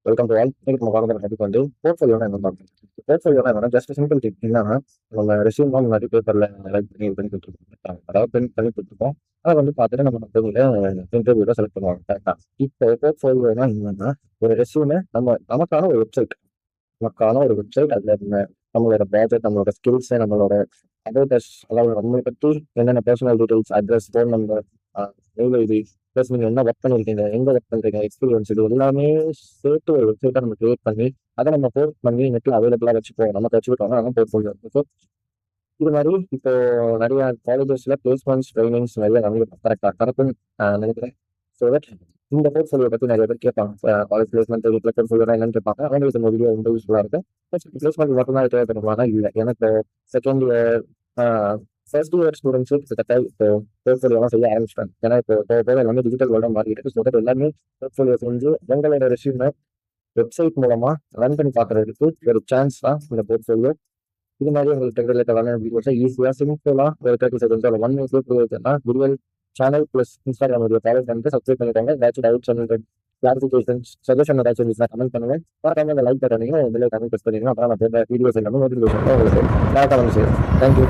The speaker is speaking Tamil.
Welcome to all. இன்னைக்கு நம்ம பார்க்குற டாபிக் வந்து போர்ட்ஃபோலியோனா என்ன பார்க்கணும். போர்ட்ஃபோலியோனா என்னன்னா ஜஸ்ட் சிம்பிள் திங். என்னன்னா நம்ம ரெஸ்யூம்லாம் முன்னாடி பேப்பர்ல ரைட் பண்ணி இது பண்ணி கொடுத்துருக்கோம். அதாவது பிரிண்ட் பண்ணி கொடுத்துருக்கோம். அதை வந்து பார்த்துட்டு நம்ம மற்றவங்கள இன்டர்வியூல செலக்ட் பண்ணுவாங்க. கரெக்டா? இப்போ போர்ட்ஃபோலியோனா என்னன்னா ஒரு ரெஸ்யூமே நமக்கான ஒரு வெப்சைட். நமக்கான ஒரு வெப்சைட். அதுல நம்மளோட ப்ராஜெக்ட், நம்மளோட ஸ்கில்ஸ், நம்மளோட அபவுட் அதாவது நம்மளை பற்றி என்னென்ன personal details, address, phone number, mail ID, plus நீங்க என்ன ஒர்க் பண்ணிருக்கீங்க, எங்க ஒர்க் பண்றீங்க, எக்ஸ்பீரியன்ஸ், இது எல்லாமே சேர்த்து ஒரு வெப்சைட்டை நம்ம கிரியேட் பண்ணி அதை நம்ம போஸ்ட் பண்ணி நெட்ல அவைலபிளா வச்சுப்போம். நமக்கு வச்சுக்கிட்டோம்னா நம்ம போர்ட்ஃபோலியோ. ஸோ இது மாதிரி இப்போ நிறைய காலேஜஸ்ல பிளேஸ்மெண்ட்ஸ் ட்ரைனிங்ஸ் நிறைய நடக்குன்னு நினைக்கிறேன். ஸோ தட் இந்த போர்ட்ஃபோலியோ பத்தி நிறைய பேர் கேட்பாங்க. காலேஜ் பிளேஸ்மெண்ட் போர்ட்ஃபோலியோ என்னன்னு கேட்பாங்க. அவங்களுக்கு இந்த வீடியோ ரொம்ப யூஸ்ஃபுல்லா இருக்கு. பிளேஸ்மெண்ட் மட்டும் தான் தேவைப்படுவாங்க இல்லை. எனக்கு second year, first year students கிட்டத்தட்ட இப்போ போர்ட்ஃபோலியோலாம் செய்ய ஆரம்பிச்சிட்டாங்க. ஏன்னா இப்போ போக எல்லாமே டிஜிட்டல் வேர்ல்டாக மாறிட்டு ஸோ தட் எல்லாமே போர்ட்ஃபோலியோ செஞ்சு உங்களோட ரெஸ்யூமை வெப்சைட் மூலமா ரன் பண்ணி பார்க்கறதுக்கு ஒரு சான்ஸ் தான் இந்த போர்ட்ஃபோலியோ. இது மாதிரி உங்களுக்கு ரிலேட்டடான வீடியோஸை ஈஸியாக சிம்பிளாக ஒரு 30 செகண்ட்ஸ் ஒரு 1 மினிட்ல குருவல் channel plus Instagram video follow பண்ணிட்டு சப்ஸ்கிரைப் பண்ணிட்டாங்க. ஏதாச்சும் டவுட்ஸ் அண்ட் கிளாரிஃபிகேஷன்ஸ் சஜஷன் ஏதாச்சும் இருந்துச்சுன்னா கமெண்ட் பண்ணுங்க. மறக்காம இந்த லைக் பட்டனையும் இதில் கமெண்ட் ப்ரெஸ் பண்ணிடுங்க. அப்புறம் நான் வீடியோஸ் எல்லாமே நோட்டிஃபிகேஷன் உங்களுக்கு டேரக்டாக வந்து சேரும். தேங்க்யூ.